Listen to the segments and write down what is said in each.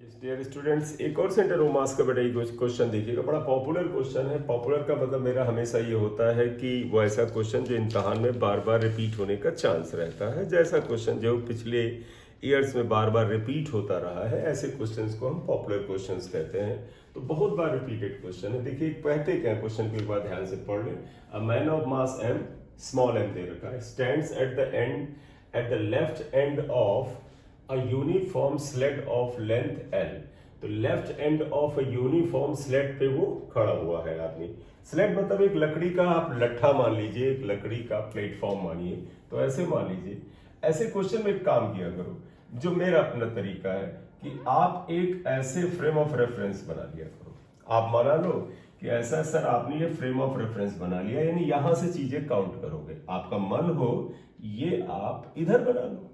Dear students, एक और centre of मास का बेटा क्वेश्चन देखिएगा। बड़ा पॉपुलर क्वेश्चन है। पॉपुलर का मतलब मेरा हमेशा ये होता है कि वो ऐसा क्वेश्चन जो इम्तहान में बार बार रिपीट होने का चांस रहता है। जैसा क्वेश्चन जो पिछले ईयर्स में बार बार रिपीट होता रहा है, ऐसे क्वेश्चंस को हम पॉपुलर क्वेश्चंस कहते हैं। तो बहुत बार रिपीटेड क्वेश्चन है। देखिए कहते क्या क्वेश्चन को एक बार ध्यान से पढ़ लें। A man of mass M, small M दे रखा है, stands at the left end of a uniform sled of length L। तो left end of a uniform sled पे वो खड़ा हुआ है आदमी। स्लेड मतलब एक लकड़ी का आप लट्ठा मान लीजिए, एक लकड़ी का प्लेटफॉर्म मानिए। तो ऐसे मान लीजिए, ऐसे क्वेश्चन में एक काम किया करो, जो मेरा अपना तरीका है कि आप एक ऐसे फ्रेम ऑफ रेफरेंस बना लिया करो। आप माना लो कि ऐसा सर आपने ये फ्रेम ऑफ रेफरेंस बना लिया, यानी यहां से चीजें काउंट करोगे। आपका मन हो ये आप इधर बना लो,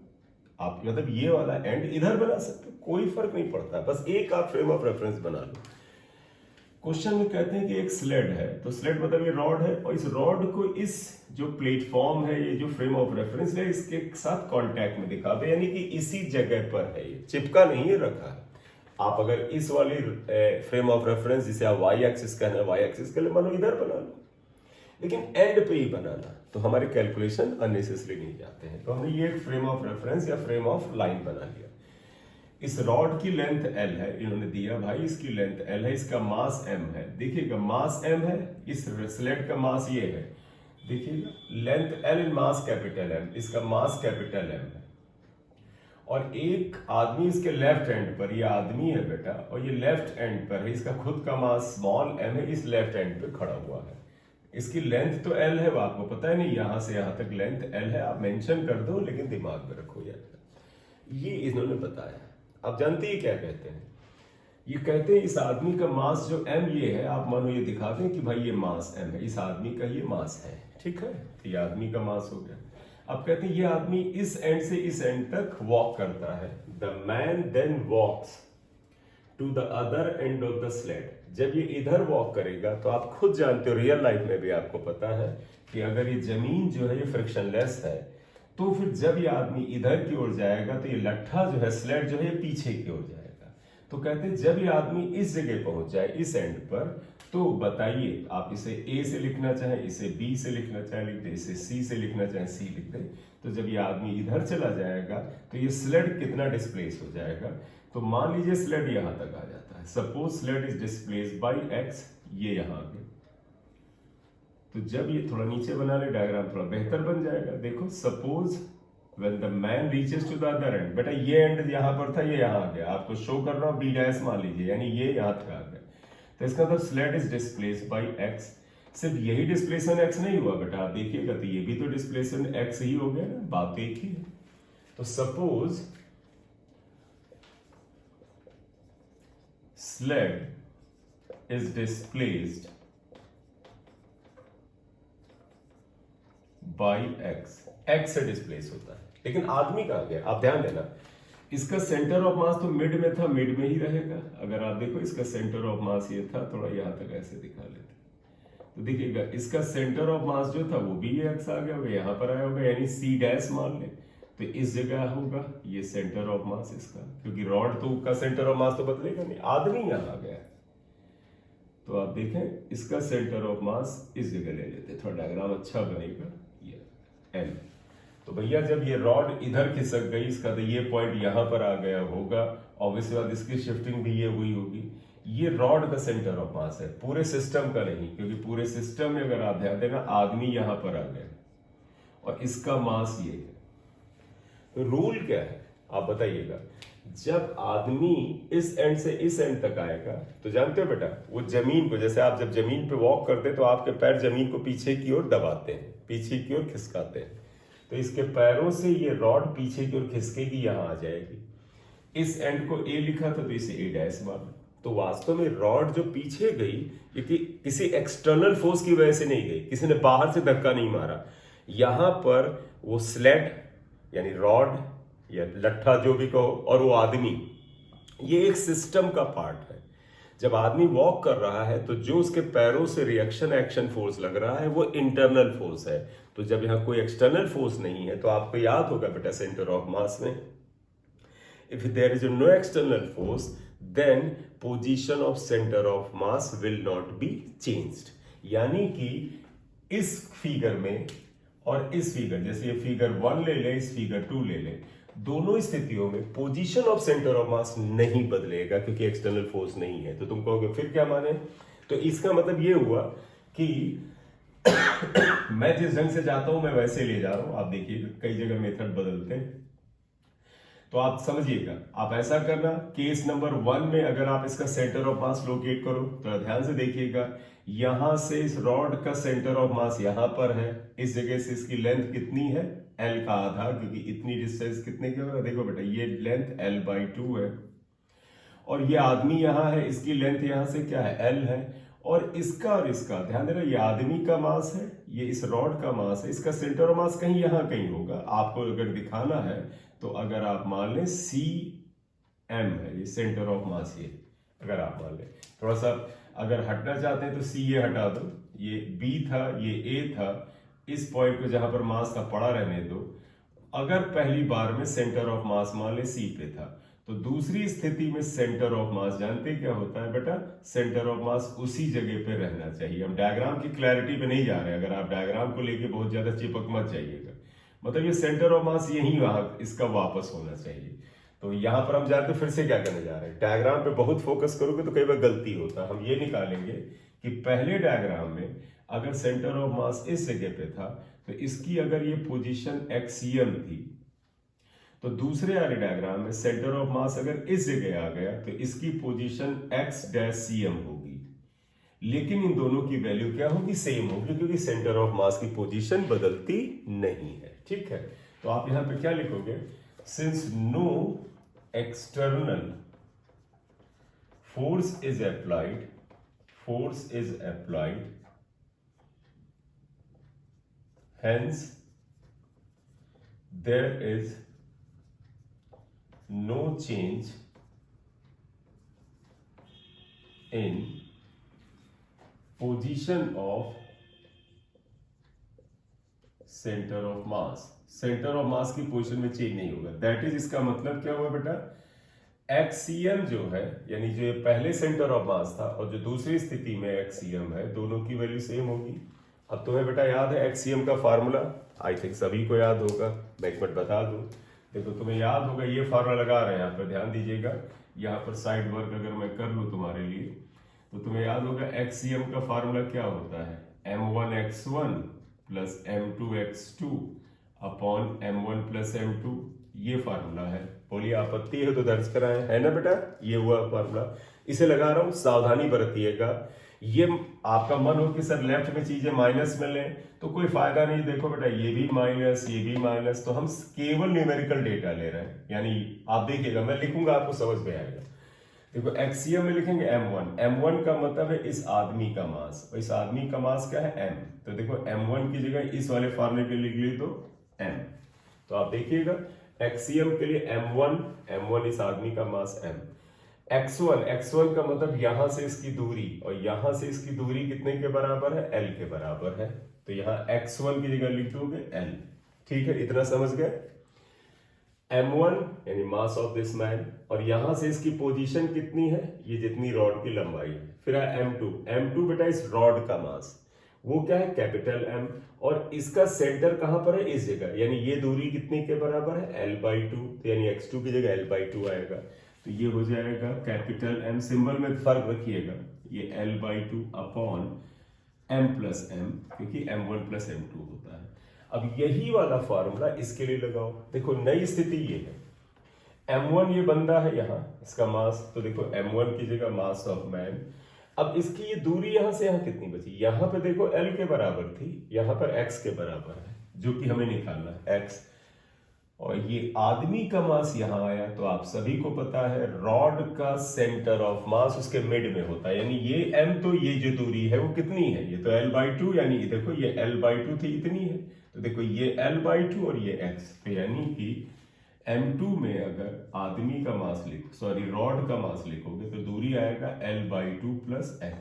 आप मतलब ये वाला एंड इधर बना सकते हो, कोई फर्क नहीं पड़ता, बस एक आप फ्रेम ऑफ रेफरेंस बना लो। क्वेश्चन में कहते हैं कि एक स्लेड है, तो स्लेड मतलब ये रॉड है, और इस रॉड को इस जो प्लेटफॉर्म है, ये जो फ्रेम ऑफ रेफरेंस है, इसके साथ कांटेक्ट में दिखा दे, यानी कि इसी जगह पर है, ये चिपका नहीं है, रखा है। आप अगर इस वाली फ्रेम ऑफ रेफरेंस जिसे आप वाई एक्सिस कहना है, वाई एक्सिस के लिए मानो इधर बना लो, लेकिन एंड पे ही बनाना, तो हमारे कैलकुलेशन अननेसेसरी नहीं जाते हैं। तो हमने ये एक फ्रेम ऑफ रेफरेंस या फ्रेम ऑफ लाइन बना लिया। इस रॉड की लेंथ L है, इन्होंने दिया भाई इसकी लेंथ L है, इसका मास M है। देखिएगा मास M है, इस स्लेट का मास ये है, देखिएगा length L, mass capital M, इसका मास कैपिटल M है। और एक आदमी इसके लेफ्ट एंड पर, ये आदमी है बेटा, और ये लेफ्ट एंड पर है, इसका खुद का मास स्मॉल m है, इस लेफ्ट एंड पे खड़ा हुआ है। इसकी लेंथ तो L है, वो आपको पता है नहीं, यहां से यहां तक लेंथ L है, आप मेंशन कर दो लेकिन दिमाग में रखो यार। ये इन्होंने बताया। आप जानते हैं क्या कहते हैं? ये कहते हैं इस आदमी का मास जो M ये है, आप मानो ये दिखा दें कि भाई ये मास M है, इस आदमी का ये मास है, ठीक है, तो ये आदमी का मास हो गया। अब कहते हैं ये आदमी इस एंड से इस एंड तक वॉक करता है। The man then walks to the other end of the sled. जब ये इधर वॉक करेगा, तो आप खुद जानते हो, रियल लाइफ में भी आपको पता है कि अगर ये जमीन जो है ये फ्रिक्शनलेस है, तो फिर जब ये आदमी इधर की ओर जाएगा, तो ये लट्ठा जो है, स्लेड जो है, ये पीछे की ओर जाएगा। तो कहते हैं जब ये आदमी इस जगह पहुंच जाए, इस एंड पर, तो बताइए आप इसे A से लिखना चाहें, इसे B से लिखना चाहें लिख दे, इसे C से लिखना चाहें C लिख दे। तो जब ये आदमी इधर चला जाएगा, तो ये स्लेड कितना डिस्प्लेस हो जाएगा? तो मान लीजिए स्लेड यहां तक आ जाता है। Suppose sled is displaced by x, ये यहां आ गया। तो जब ये थोड़ा नीचे बना ले, डायग्राम थोड़ा बेहतर बन जाएगा। देखो suppose when the man reaches to the other end, बेटा ये एंड यहां पर था, ये यहां आ गया, आपको शो कर रहा हूं B डैश मान लीजिए, यानी ये यहां तक आ गया। तो इसका मतलब sled is displaced by x। सिर्फ यही डिस्प्लेसमेंट x नहीं हुआ बेटा, आप देखिएगा तो ये भी तो डिस्प्लेसमेंट x ही हो गया ना, बात तो एक ही है। तो suppose sled is displaced by x, x से डिस्प्लेस होता है, लेकिन आदमी कहां गया? आप ध्यान देना, इसका सेंटर ऑफ मास तो मिड में था, मिड में ही रहेगा। अगर आप देखो इसका सेंटर ऑफ मास ये था, थोड़ा यहां तक ऐसे दिखा लेते, तो देखिएगा इसका सेंटर ऑफ मास जो था वो भी ये एक्स आ गया होगा, यहां पर आया होगा, यानी C डैश मान ले, तो इस जगह होगा ये सेंटर ऑफ मास इसका, क्योंकि रॉड तो का सेंटर ऑफ मास तो बदलेगा नहीं, आदमी यहां आ गया। तो आप देखें इसका सेंटर ऑफ मास इस जगह ले लेते, थोड़ा डायग्राम अच्छा बनेगा, ये M। तो भैया जब ये रॉड इधर खिसक गई, इसका तो ये पॉइंट यहां पर आ गया होगा, ऑब्वियसली बात इसकी शिफ्टिंग भी ये हुई होगी। ये रॉड का सेंटर ऑफ मास है, पूरे सिस्टम का नहीं, क्योंकि पूरे सिस्टम में अगर आप ध्यान देना, आदमी यहां पर आ गया और इसका मास ये है। तो रूल क्या है आप बताइएगा? जब आदमी इस एंड से इस एंड तक आएगा, तो जानते हो बेटा, वो जमीन को, जैसे आप जब जमीन पे वॉक करते हैं तो आपके पैर जमीन को पीछे की ओर दबाते हैं, पीछे की ओर खिसकाते हैं, तो इसके पैरों से ये रॉड पीछे की ओर खिसकेगी, यहां आ जाएगी। इस एंड को A लिखा था, तो इसे A डैश माना। तो वास्तव में रॉड जो पीछे गई, ये किसी एक्सटर्नल फोर्स की वजह से नहीं गई, किसी ने बाहर से धक्का नहीं मारा। यहां पर वो स्लेड यानी रॉड या लट्ठा जो भी कहो, और वो आदमी, ये एक सिस्टम का पार्ट है। जब आदमी वॉक कर रहा है, तो जो उसके पैरों से रिएक्शन एक्शन फोर्स लग रहा है वो इंटरनल फोर्स है। तो जब यहां कोई एक्सटर्नल फोर्स नहीं है, तो आपको याद होगा बेटा सेंटर ऑफ मास में, if there is no external force, then position of centre of mass will not be changed. यानी कि इस फिगर में और इस फिगर, जैसे ये फिगर 1 ले ले, इस फिगर 2 ले ले, दोनों स्थितियों में पोजीशन ऑफ सेंटर ऑफ मास नहीं बदलेगा क्योंकि एक्सटर्नल फोर्स नहीं है। तो तुम कहोगे फिर क्या माने? तो इसका मतलब ये हुआ कि मैं जिस ढंग से जाता हूं मैं वैसे ले जा रहा हूं। आप देखिए कई जगह मेथड बदलते हैं, तो आप समझिएगा। आप ऐसा करना, केस नंबर 1 में अगर आप इसका सेंटर ऑफ मास लोकेट करो तो ध्यान से देखिएगा, यहां से इस रॉड का सेंटर ऑफ मास यहां पर है, इस जगह से इसकी लेंथ कितनी है? L का आधा, क्योंकि इतनी डिस्टेंस कितने की होगा? देखो बेटा, ये लेंथ L/2 है और ये आदमी यहां है, इसकी लेंथ यहां से क्या है? L है। और इसका ध्यान देना, ये आदमी का मास है, ये इस रॉड का मास है, इसका सेंटर ऑफ मास कहीं यहां कहीं होगा। आपको अगर दिखाना है तो अगर आप मान लें CM है ये सेंटर ऑफ मास, ये अगर आप मान लें, थोड़ा सा अगर हटना चाहते हैं तो C ये हटा दो, ये B था, ये A था, इस पॉइंट को जहां पर मास था पड़ा रहने दो। अगर पहली बार में सेंटर ऑफ मास मान ले C पे था, तो दूसरी स्थिति में सेंटर ऑफ मास जानते क्या होता है बेटा? सेंटर ऑफ मास उसी जगह पे रहना चाहिए। हम डायग्राम की क्लैरिटी पे नहीं जा रहे हैं, अगर आप डायग्राम को लेके बहुत ज्यादा चिपक मत जाइएगा। मतलब ये सेंटर ऑफ मास यही वहां इसका वापस होना चाहिए। तो यहां पर हम जानते फिर से क्या करने जा रहे हैं, डायग्राम पे बहुत फोकस करोगे तो कई बार गलती होता है। हम ये निकालेंगे कि पहले डायग्राम में अगर सेंटर ऑफ मास इस जगह पे था तो इसकी अगर ये पोजीशन एक्सियम थी, तो दूसरे वाले डायग्राम में सेंटर ऑफ मास अगर इस जगह आ गया तो इसकी पोजीशन x-cm होगी। लेकिन इन दोनों की वैल्यू क्या होगी? सेम होगी, क्योंकि सेंटर ऑफ मास की पोजीशन बदलती नहीं है। ठीक है, तो आप यहां पे क्या लिखोगे? Since no external force is applied hence there is no change in position of centre of mass. Centre of mass की पोजीशन में चेंज नहीं होगा। दैट इज, इसका मतलब क्या हुआ बेटा? एक्सियम जो है, यानी जो पहले सेंटर ऑफ मास था और जो दूसरी स्थिति में एक्सियम है, दोनों की वैल्यू सेम होगी। अब तुम्हें बेटा याद है एक्सियम का फार्मूला? आई थिंक सभी को याद होगा, मैं एक मिनट बता दूं। देखो तुम्हें याद होगा, ये फार्मूला लगा रहे हैं यहाँ पर, ध्यान दीजिएगा। यहाँ पर साइड वर्क अगर मैं कर लूँ तुम्हारे लिए तो तुम्हें याद होगा एक्सियम का फार्मूला क्या होता है? m1x1 plus m2x2 upon m1 plus m2, ये फार्मूला है। बोलिए आपत्ति है तो दर्ज कराएं, है ना बेटा? ये हुआ फार्मूला, इसे लगा रहा हूं, सावधानी बरतिएगा। ये आपका मन हो कि सर लेफ्ट में चीजें माइनस में लें तो कोई फायदा नहीं। देखो बेटा, ये भी माइनस, ये भी माइनस, तो हम केवल न्यूमेरिकल डेटा ले रहे हैं। यानी आप देखिएगा, मैं लिखूंगा आपको समझ में आएगा। देखो एक्सियम में लिखेंगे m1 का मतलब है इस आदमी का मास, और इस आदमी का मास क्या है? m। तो देखो m1 की जगह इस वाले फार्मूले के लिख ली तो m। तो आप देखिएगा एक्सियम के लिए m1 इस आदमी का मास m, x1 का मतलब यहां से इसकी दूरी और यहां से इसकी दूरी कितने के बराबर है? L के बराबर है। तो यहां x1 की जगह लिख दोगे L। ठीक है, इतना समझ गए? m1 यानी मास ऑफ दिस मैन, और यहां से इसकी पोजीशन कितनी है? ये जितनी रॉड की लंबाई है। फिर है m2 बेटा इस रॉड का मास, वो क्या है? कैपिटल M, और इसका सेंटर कहां पर है? इस जगह, यानी ये दूरी कितने के बराबर है? L/2, तो यानी x2 की जगह L/2 आएगा। तो ये हो जाएगा कैपिटल M, सिंबल में फर्क रखिएगा, ये L/2 upon M plus M, क्योंकि m1 प्लस m2 होता है। अब यही वाला फॉर्मूला इसके लिए लगाओ। देखो नई स्थिति ये है, m1 ये बंदा है यहाँ, इसका मास, तो देखो m1 की जगह मास ऑफ मैन। अब इसकी ये दूरी यहां से यहां कितनी बची? यहां पे देखो L के बराबर थी, यहां पर x के बराबर है, जो कि हमें निकालना है x। और ये आदमी का मास यहां आया, तो आप सभी को पता है रॉड का सेंटर ऑफ मास उसके मिड में होता है। यानी ये m, तो ये जो दूरी है वो कितनी है? ये तो L/2, यानी देखो ये L/2 थी, इतनी है। तो देखो ये L/2 और ये x, तो यानी कि m2 में अगर आदमी का मास रॉड का मास लिखोगे तो दूरी आएगा L/2 plus x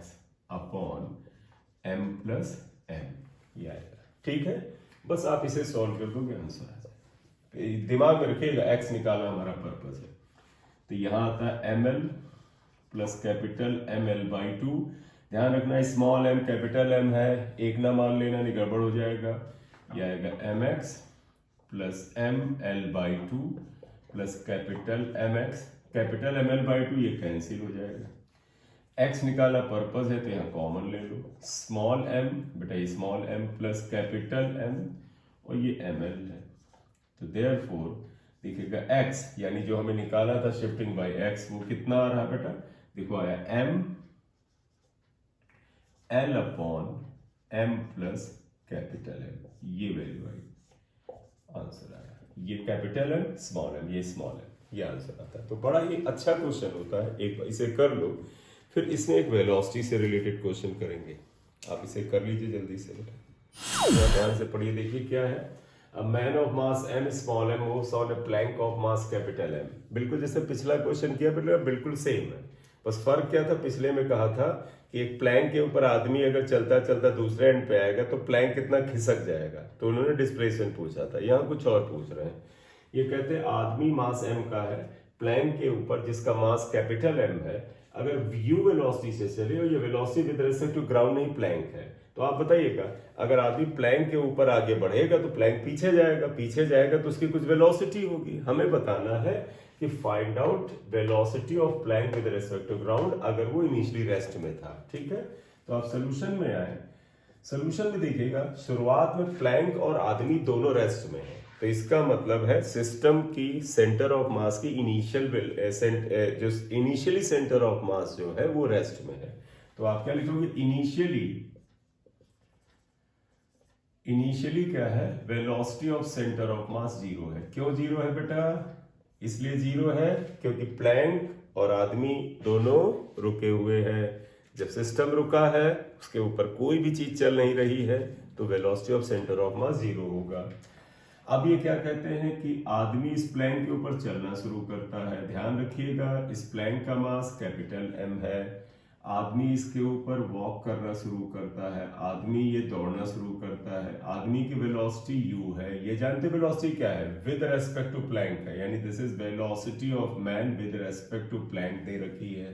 upon m plus m, ये आएगा। ठीक है, बस आप इसे सॉल्व कर दोगे, आंसर आ जाएगा। दिमाग में रखिएगा x निकालना हमारा पर्पस है। तो यहां आता है ml plus capital M L by two. ध्यान रखना स्मॉल एम कैपिटल एम है, एक ना मान लेना, नहीं गड़बड़ हो जाएगा। यह आएगा M X plus M L by two plus capital M X, capital M L by two ये कैंसिल हो जाएगा। एक्स निकाला पर्पज है तो यहाँ कॉमन ले लो, स्मॉल एम बेटा small M plus capital M और ये एम एल है। तो देयरफॉर देखिएगा एक्स यानी जो हमें निकाला था शिफ्टिंग बाय एक्स वो कितना आ रहा बेटा, देखो आया M L upon M plus capital M, ये वैल्यू आई, आंसर आया। ये कैपिटल एम स्मॉल एम, ये स्मॉल एम, ये आंसर आता है। तो बड़ा ही अच्छा क्वेश्चन होता है, एक बार इसे कर लो, फिर इसमें एक वेलोसिटी से रिलेटेड क्वेश्चन करेंगे। आप इसे कर लीजिए जल्दी से बेटा, ध्यान से पढ़िए। देखिए क्या है, अ man of mass m small m moves on a plank of mass capital M। बिल्कुल जैसे पिछला क्वेश्चन किया बिल्कुल सेम है, बस फर्क क्या था, पिछले में कहा था कि एक प्लैंक के ऊपर आदमी अगर चलता चलता दूसरे एंड पे आएगा तो प्लैंक कितना खिसक जाएगा, तो उन्होंने डिस्प्लेसमेंट पूछा था। यहाँ कुछ और पूछ रहे हैं, ये कहते हैं आदमी मास m का है, प्लैंक के ऊपर जिसका मास कैपिटल M है, अगर u वेलोसिटी से चले और ये velocity with respect to ground नहीं प्लैंक है, तो आप बताइएगा अगर आदमी प्लैंक के ऊपर आगे बढ़ेगा तो प्लैंक पीछे जाएगा, पीछे जाएगा तो उसकी कुछ वेलोसिटी होगी। हमें बताना है कि find out velocity of plank with respect to ground अगर वो इनिशियली रेस्ट में था। ठीक है, तो आप सोल्यूशन में आए, सोल्यूशन में देखिएगा शुरुआत में प्लैंक और आदमी दोनों रेस्ट में है, तो इसका मतलब है सिस्टम की सेंटर ऑफ मास की जो इनिशियली सेंटर ऑफ मास जो है वो रेस्ट में है। तो आप क्या लिखोगे, इनिशियली क्या है, velocity of centre of mass zero है। क्यों जीरो है बेटा, इसलिए जीरो है क्योंकि प्लैंक और आदमी दोनों रुके हुए हैं। जब सिस्टम रुका है उसके ऊपर कोई भी चीज चल नहीं रही है तो velocity of centre of mass zero होगा। अब ये क्या कहते हैं कि आदमी इस प्लैंक के ऊपर चलना शुरू करता है। ध्यान रखिएगा इस प्लैंक का मास कैपिटल एम है, आदमी इसके ऊपर वॉक करना शुरू करता है, आदमी ये दौड़ना शुरू करता है, आदमी की वेलोसिटी u है। ये जानते वेलोसिटी क्या है, विद रेस्पेक्ट टू प्लैंक है, यानी this is velocity of man with respect to plank दे रखी है।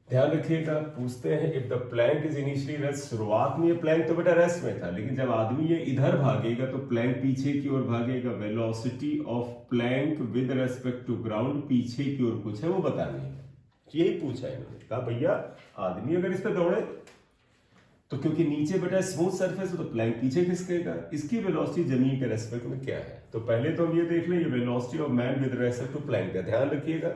ध्यान रखिएगा, पूछते हैं if the plank is initially rest, शुरुआत में ये प्लैंक तो बेटा रेस्ट में था, लेकिन जब आदमी ये इधर भागेगा तो प्लैंक पीछे की ओर भागेगा। Velocity of plank with respect to ground पीछे की ओर कुछ है वो बतानी है, यही पूछा इन्होंने। कहा भैया आदमी अगर इस पे दौड़े तो क्योंकि नीचे बेटा स्मूथ सरफेस है तो प्लैंक पीछे खिसकेगा, इसकी वेलोसिटी जमीन के रेस्पेक्ट में क्या है। तो पहले तो हम ये देख लें, ये velocity of man with respect to plank का। ध्यान रखिएगा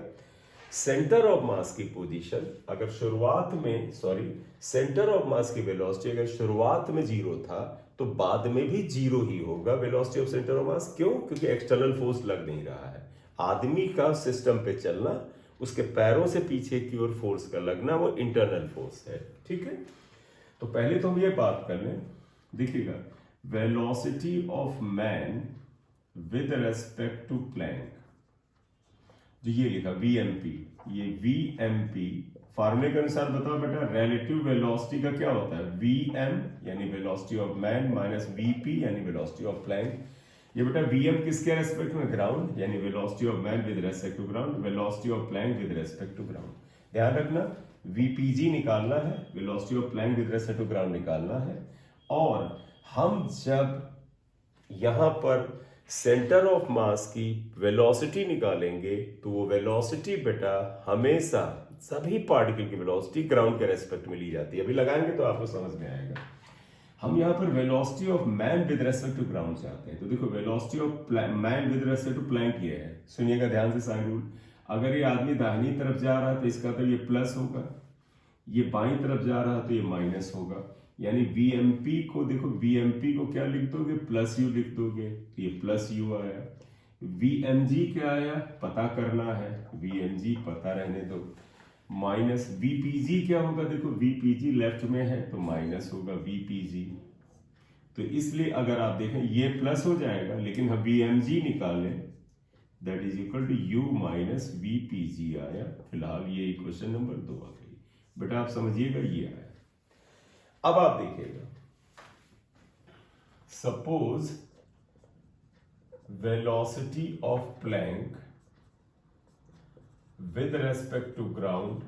सेंटर ऑफ मास की पोजीशन अगर शुरुआत में सेंटर ऑफ मास की वेलोसिटी अगर शुरुआत में जीरो था तो बाद में भी जीरो ही होगा वेलोसिटी ऑफ सेंटर ऑफ मास। क्यों, क्योंकि एक्सटर्नल फोर्स लग नहीं रहा है। आदमी का सिस्टम पे चलना, उसके पैरों से पीछे की ओर फोर्स का लगना वो इंटरनल फोर्स है। ठीक है, तो पहले तो हम ये बात कर लें, देखिएगा velocity of man with respect to plank, जो ये लिखा VMP, ये VMP फार्मूले के अनुसार बताओ बेटा रिलेटिव वेलोसिटी का क्या होता है, VM यानी velocity of man minus VP यानी वेलोसिटी ऑफ प्लैंक। ये बेटा VM किसके रेस्पेक्ट में, ग्राउंड, यानी velocity of man with respect to ground, velocity of plank with respect to ground. ध्यान रखना VPG निकालना है, velocity of plank with respect to ground निकालना है। और हम जब यहां पर सेंटर ऑफ मास की वेलोसिटी निकालेंगे तो वो वेलोसिटी बेटा हमेशा सभी पार्टिकल की वेलोसिटी ग्राउंड के रेस्पेक्ट में ली जाती है। अभी लगाएंगे तो आपको समझ में आएगा। हम यहाँ पर velocity of man with respect to ground चाहते हैं, तो देखो velocity of man with respect to plank ये है। सुनिएगा ध्यान से साइन रूल, अगर ये आदमी दाहिनी तरफ जा रहा है तो इसका तो ये प्लस होगा, ये बाईं तरफ जा रहा है तो ये माइनस होगा। यानी VMP को देखो, VMP को क्या लिख दोगे, प्लस u लिख दोगे, तो ये प्लस u आया। VMG क्या आया पता करना है, VMG पता रहने दो, माइनस VPG क्या होगा, देखो VPG लेफ्ट में है तो माइनस होगा VPG। तो इसलिए अगर आप देखें ये प्लस हो जाएगा, लेकिन हम VMG निकालें that is equal to U minus VPG आया। फिलहाल ये इक्वेशन नंबर 2 आ गई बेटा, आप समझिएगा ये आया। अब आप देखिएगा suppose velocity of plank with respect to ground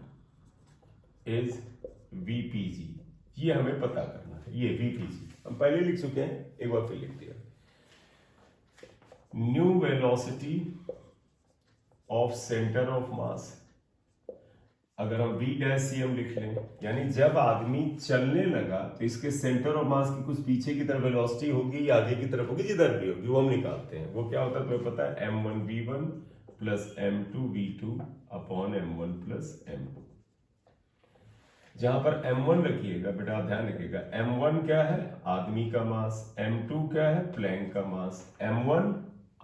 is VPG. ये हमें पता करना है, ये वीपीजी हम पहले लिख चुके हैं, एक बार फिर लिख दिया। New velocity of centre of मास, अगर हम v डैश cm लिख लें, यानी जब आदमी चलने लगा तो इसके सेंटर ऑफ मास की कुछ पीछे की तरफ वेलोसिटी होगी या आगे की तरफ होगी, जिधर भी होगी वो हम निकालते हैं। वो क्या होता है तुम्हें पता है, m1 v1 plus m2 v2 upon m1 plus m2। जहां पर m1 रखिएगा बेटा, ध्यान रखिएगा, m1 क्या है, आदमी का मास, m2 क्या है, प्लैंक का मास। m1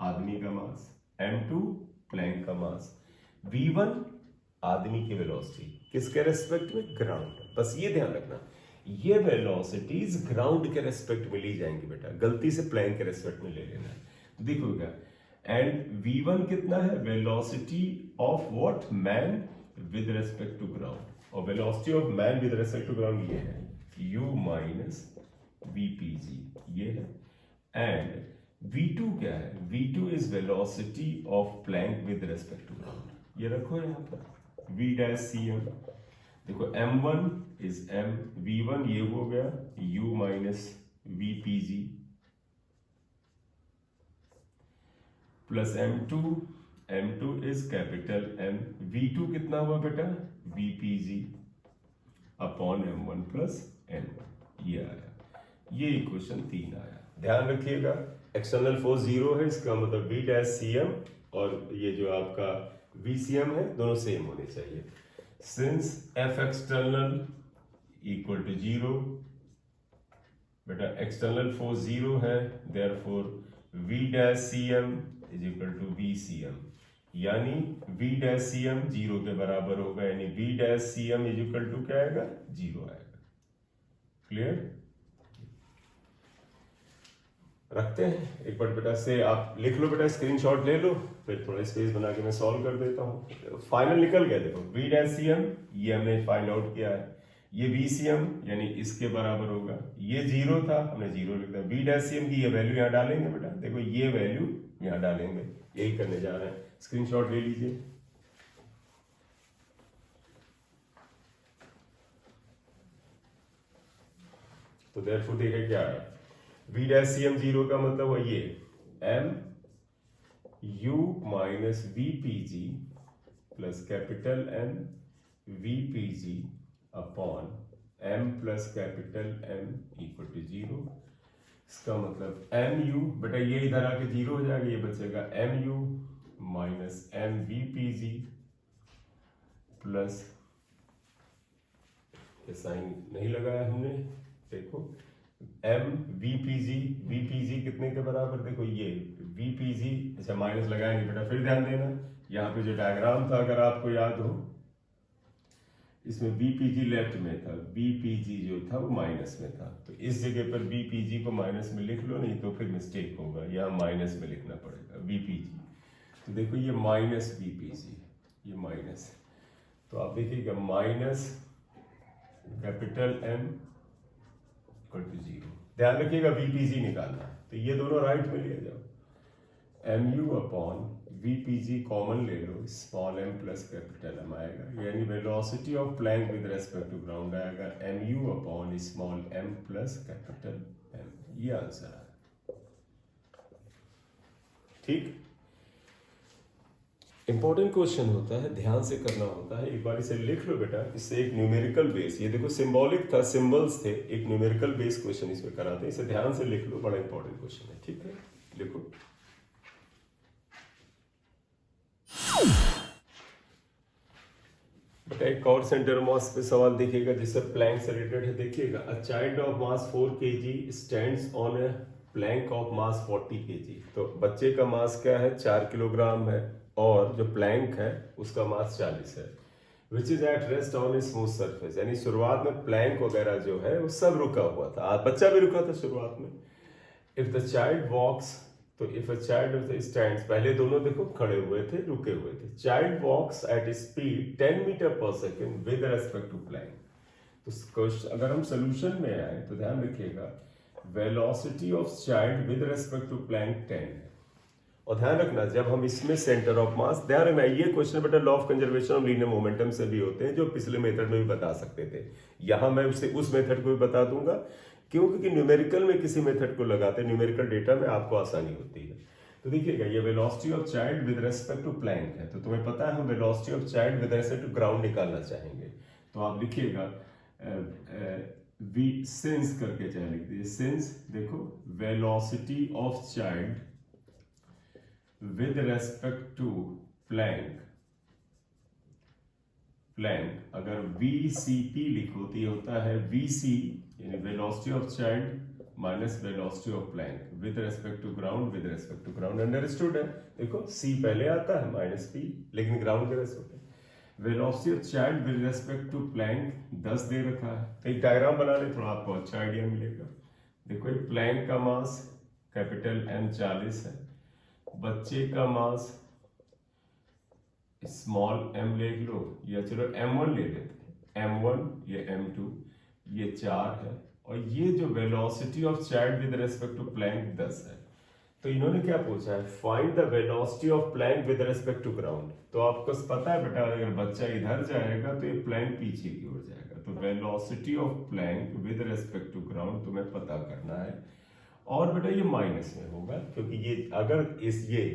आदमी का मास, m2 प्लैंक का मास, v1 आदमी की वेलोसिटी किसके रेस्पेक्ट में, ग्राउंड। बस ये ध्यान रखना, ये वेलोसिटीज ग्राउंड के रेस्पेक्ट में ली जाएंगी बेटा, गलती से प्लैंक के रेस्पेक्ट में ले लेना है। देखोगा, एंड v1 कितना है, velocity of what, man with respect to ground, और velocity of man with respect to ground ये है u माइनस vpg, ये है। एंड v2 क्या है, v2 is velocity of plank with respect to ground, ये रखो यहां पर v डैश cm। देखो m1 इज m, v1 ये हो गया u minus vpg plus m2 is capital M, v2 कितना हुआ बेटा, vpg upon m1 plus m1, ये आया, ये इक्वेशन 3 आया। ध्यान रखिएगा, एक्सटर्नल फोर्स 0 है, इसका मतलब v डैश cm और ये जो आपका VCM है दोनों सेम होने चाहिए। Since F external equal to 0, बेटा एक्सटर्नल फोर्स 0 है, therefore V dash CM is equal to VCM, यानी V डैश CM 0 के बराबर होगा, यानी V dash CM is equal to क्या आएगा, 0 आएगा। क्लियर, रखते हैं एक बार बेटा से, आप लिख लो बेटा, स्क्रीनशॉट ले लो, फिर थोड़ा स्पेस बना के मैं सॉल्व कर देता हूँ। फाइनल निकल गया, देखो v डैश cm ये हमने फाइंड आउट किया है, ये vcm यानी इसके बराबर होगा, ये 0 था हमने 0 लिख दिया, v डैश cm की ये वैल्यू यहाँ डालेंगे बेटा, देखो ये वैल्यू यहाँ डालेंगे, यही करने जा रहे हैं। स्क्रीनशॉट ले लीजिए। तो देयरफॉर देखिए क्या है, v डैश cm 0 का मतलब है ये m u minus vpg plus capital M vpg upon m plus capital M equal to 0। इसका मतलब mu बेटा ये इधर आके 0 हो जाएगा, ये बचेगा mu minus m vpg plus, ये साइन नहीं लगाया हमने, देखो m vpg कितने के बराबर, देखो ये vpg, अच्छा माइनस लगाएंगे बेटा, फिर ध्यान देना यहाँ पे जो डायग्राम था अगर आपको याद हो, इसमें vpg लेफ्ट में था, vpg जो था वो माइनस में था, तो इस जगह पर vpg को माइनस में लिख लो, नहीं तो फिर मिस्टेक होगा, यहाँ माइनस में लिखना पड़ेगा vpg। तो देखो ये माइनस vpg, ये माइनस, तो आप देखिएगा minus capital M equal to 0। ध्यान रखिएगा vpg निकालना, तो ये दोनों राइट में ले जाओ, mu अपॉन vpg कॉमन ले लो, small m plus capital M आएगा, यानी velocity of plank with respect to ground आएगा mu upon small m plus capital M, ये आंसर है। ठीक, इंपॉर्टेंट क्वेश्चन होता है, ध्यान से करना होता है, एक बार इसे लिख लो बेटा, इससे एक न्यूमेरिकल बेस, ये देखो सिंबॉलिक था, सिंबल्स थे, एक न्यूमेरिकल बेस क्वेश्चन इसमें कराते हैं, इसे ध्यान से लिख लो, बड़ा इंपॉर्टेंट क्वेश्चन है। ठीक है, लिखो। बेटा एक और सेंटर मास पे सवाल देखिएगा जिससे प्लैंक से रिलेटेड है, देखिएगा, a child of mass 4 kg stands on a plank of mass 40 kg। तो बच्चे का मास क्या है, 4 किलोग्राम है, और जो प्लैंक है उसका मास 40 है, which is at rest on a smooth surface, यानी शुरुआत में प्लैंक वगैरह जो है वो सब रुका हुआ था, बच्चा भी रुका था शुरुआत में। इफ द चाइल्ड वॉक्स, तो इफ अ चाइल्ड स्टैंड्स, पहले दोनों देखो खड़े हुए थे, रुके हुए थे, child walks at speed 10 meter per second with respect to plank. तो अगर हम सोल्यूशन में आए तो ध्यान रखिएगा, velocity of child with respect to plank 10 है, और ध्यान रखना जब हम इसमें सेंटर ऑफ मास, ध्यान रखना ये क्वेश्चन बेटा law of conservation of linear momentum से भी होते हैं, जो पिछले मेथड में भी बता सकते थे। यहां मैं उस मेथड को भी बता दूंगा, क्योंकि न्यूमेरिकल में किसी मेथड को लगाते न्यूमेरिकल डेटा में आपको आसानी होती है। तो देखिएगा ये velocity of child with respect to plank है, तो तुम्हें पता है हम velocity of child with respect to ground निकालना चाहेंगे। तो आप लिखिएगा वी सिंस करके चाहे लिख दीजिए, सिंस देखो velocity of child with respect to plank, plank अगर VCP लिखो तो ये होता है VC यानी velocity of child minus velocity of plank with respect to ground, with respect to ground understood है। देखो C पहले आता है माइनस P, लेकिन ग्राउंड के respect velocity of child with respect to plank 10 दे रखा है। एक डायग्राम बना ले, थोड़ा आपको अच्छा आइडिया मिलेगा। देखो एक प्लैंक का मास कैपिटल M 40 है, बच्चे का मास स्मॉल m ले लो, या चलो M1 ले लेते हैं, M1 ये M2 ये 4 है, और ये जो velocity of child with respect to plank 10 है। तो इन्होंने क्या पूछा है, find the velocity of plank with respect to ground. तो आपको पता है बेटा अगर बच्चा इधर जाएगा तो ये प्लैंक पीछे की ओर जाएगा, तो velocity of plank with respect to ground तुम्हें पता करना है। और बेटा ये माइनस में होगा, क्योंकि ये अगर ये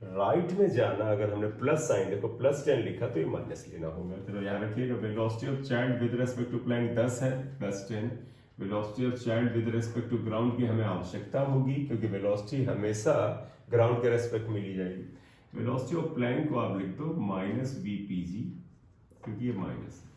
राइट में जाना, अगर हमने प्लस साइन देखो +10 लिखा तो ये माइनस लेना होगा। तो यहाँ रखिएगा velocity of child with respect to plank 10 है +10, velocity of child with respect to ground की हमें आवश्यकता होगी, क्योंकि वेलोसिटी हमेशा ग्राउंड के रेस्पेक्ट में ली जाएगी। वेलोसिटी ऑफ प्लैंक को आप लिख दो -VPG, क्योंकि ये माइनस है।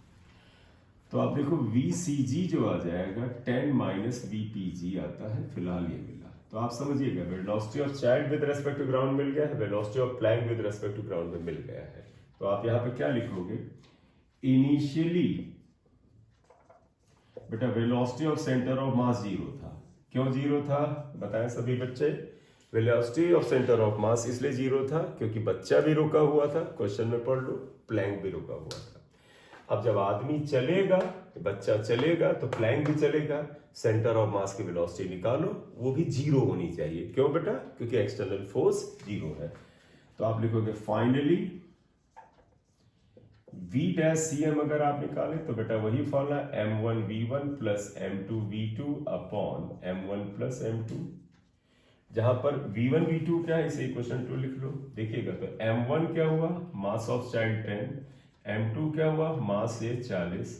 तो आप देखो VCG जो आ जाएगा 10 - VPG आता है, फिलहाल ये मिला। तो आप समझिएगा velocity of child with respect to ground मिल गया है, velocity of plank with respect to ground में मिल गया है। तो आप यहाँ पे क्या लिखोगे, इनिशियली बेटा वेलोसिटी ऑफ सेंटर ऑफ मास 0 था। क्यों 0 था बताएं सभी बच्चे, वेलोसिटी ऑफ सेंटर ऑफ मास इसलिए 0 था क्योंकि बच्चा भी रुका हुआ था, क्वेश्चन में पढ़ लो, प्लैंक भी रुका हुआ था। अब जब आदमी चलेगा, बच्चा चलेगा तो प्लैंक भी चलेगा, सेंटर ऑफ मास की वेलोसिटी निकालो, वो भी 0 होनी चाहिए। क्यों बेटा, क्योंकि एक्सटर्नल फोर्स 0 है। तो आप लिखोगे फाइनली V'(CM) अगर आप निकालें तो बेटा वही formula M1V1 plus M2V2 upon M1 plus M2, जहां पर V1 V2 क्या है इसे इक्वेशन 2 लिख लो। देखिएगा तो M1 क्या हुआ, मास ऑफ चाइल्ड 10, M2 क्या हुआ, मास ये 40,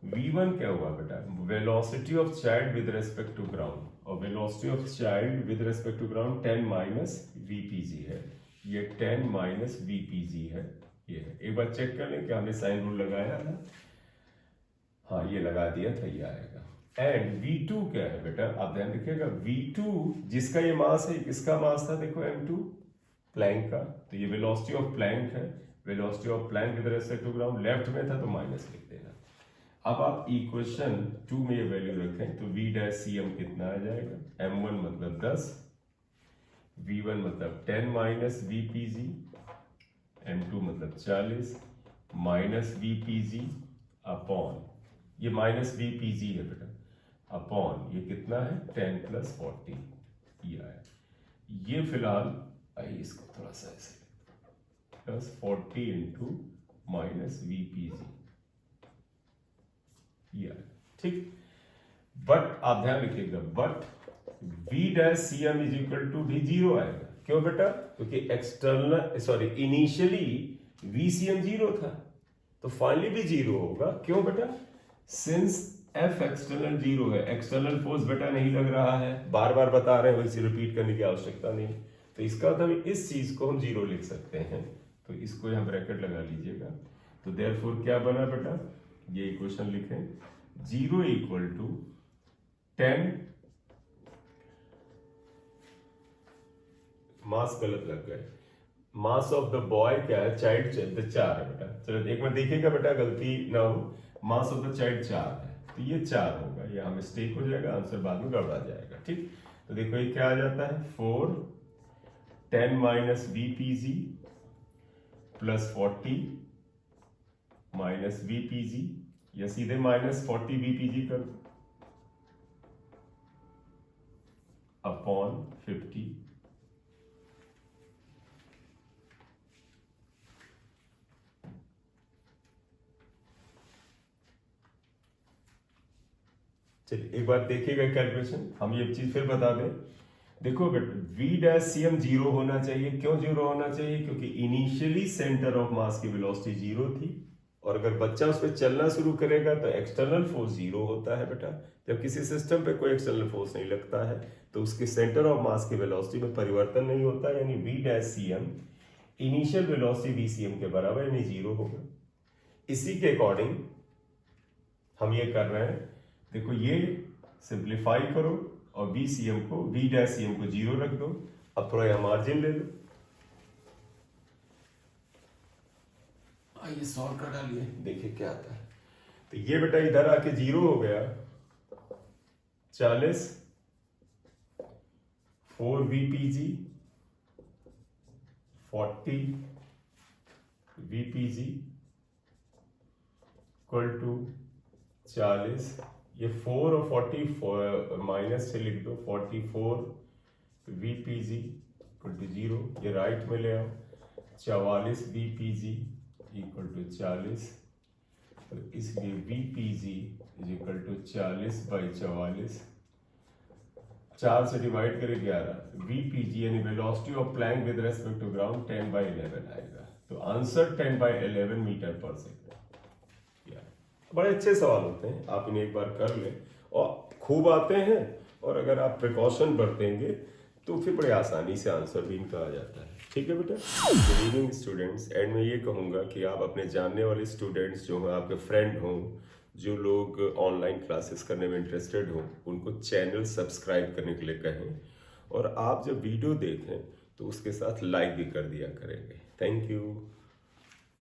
V1 क्या हुआ बेटा, velocity of child with respect to ground, और velocity of child with respect to ground 10 - VPG है, ये 10 - VPG है। ये है, एक बार चेक कर लें कि हमने साइन रूल लगाया था, हाँ ये लगा दिया था, ये आएगा। एंड V2 क्या है बेटा, आप ध्यान रखिएगा V2 जिसका ये मास है, किसका मास था देखो M2 प्लैंक का, तो ये वेलोसिटी ऑफ प्लैंक है, velocity of plank with respect to ground left में था तो माइनस लिख देना। अब आप इक्वेशन 2 में ये वैल्यू रखें तो V'(CM) कितना आ जाएगा, M1 मतलब 10, V1 मतलब 10 - VPG, M2 मतलब 40 माइनस VPG अपॉन, ये -VPG है बेटा, अपॉन ये कितना है 10 + 40, ये आया। ये फिलहाल आइए इसको थोड़ा सा ऐसे +40 इंटू -VPG, ये आया, ठीक। बट आप ध्यान रखिएगा, बट V'(CM) भी 0 आएगा। क्यों बेटा, क्योंकि इनिशियली VCM 0 था, तो फाइनली भी 0 होगा। क्यों बेटा, सिंस F एक्सटर्नल 0 है, एक्सटर्नल फोर्स बेटा नहीं लग रहा है, बार बार बता रहे हैं, वैसे रिपीट करने की आवश्यकता नहीं। तो इसका मतलब इस चीज को हम 0 लिख सकते हैं, तो इसको यहां ब्रैकेट लगा लीजिएगा। तो देयरफॉर क्या बना बेटा, ये इक्वेशन लिखें 0 = 10, मास गलत लग गए, मास ऑफ द बॉय क्या है, चाइल्ड 4 है बेटा। चलो एक मिनट देखिएगा बेटा गलती ना हो, मास ऑफ द चाइल्ड 4 है, तो ये 4 होगा, यहाँ मिस्टेक हो जाएगा, आंसर बाद में गड़बड़ा जाएगा, ठीक। तो देखो ये क्या आ जाता है 4 10 - VPG प्लस 40 -VPG, या सीधे -40 VPG कर अपॉन 50, चलिए एक बार देखिएगा कैलकुलेशन, हम ये चीज फिर बता दें। देखो but V dash C M zero होना चाहिए। क्यों जीरो होना चाहिए? क्योंकि इनिशियली सेंटर ऑफ मास की वेलोसिटी जीरो थी, और अगर बच्चा उस पर चलना शुरू करेगा तो एक्सटर्नल फोर्स जीरो होता है बेटा। जब किसी सिस्टम पे कोई एक्सटर्नल फोर्स नहीं लगता है तो उसके सेंटर ऑफ मास की वेलोसिटी में परिवर्तन नहीं होता, यानी V dash C M initial velocity V C M के बराबर यानी जीरो होगा। इसी के अकॉर्डिंग हम ये कर रहे हैं। देखो ये सिंप्लीफाई करो और वी सी एम को, वी डैश सी एम को जीरो रख दो। अब थोड़ा यहां मार्जिन ले लो, आइए सॉल्व कर डालिए, देखिए क्या आता है। तो ये बेटा इधर आके जीरो हो गया, 40 4 VPG 40 VPG इक्वल टू 40, ये 4 और 40 माइनस से लिख दो, 44 VPG इक्वल टू 0, ये राइट में ले आओ, 44 VPG इक्वल टू 40, तो इसलिए VPG is equal to 40 by 44, 4 से डिवाइड करें 11, VPG यानी velocity of plank with respect to ground 10/11 आएगा। तो आंसर 10/11 मीटर पर सेकेंड। बड़े अच्छे सवाल होते हैं, आप इन्हें एक बार कर लें और खूब आते हैं, और अगर आप प्रिकॉशन बरतेंगे तो फिर बड़े आसानी से आंसर भी इनका आ जाता है। ठीक है बेटा। Good evening students. एंड मैं ये कहूँगा कि आप अपने जानने वाले स्टूडेंट्स जो हैं, आपके फ्रेंड हों, जो लोग ऑनलाइन क्लासेस करने में इंटरेस्टेड हों, उनको चैनल सब्सक्राइब करने के लिए कहें, और आप जब वीडियो देखें तो उसके साथ लाइक भी कर दिया करेंगे। Thank you.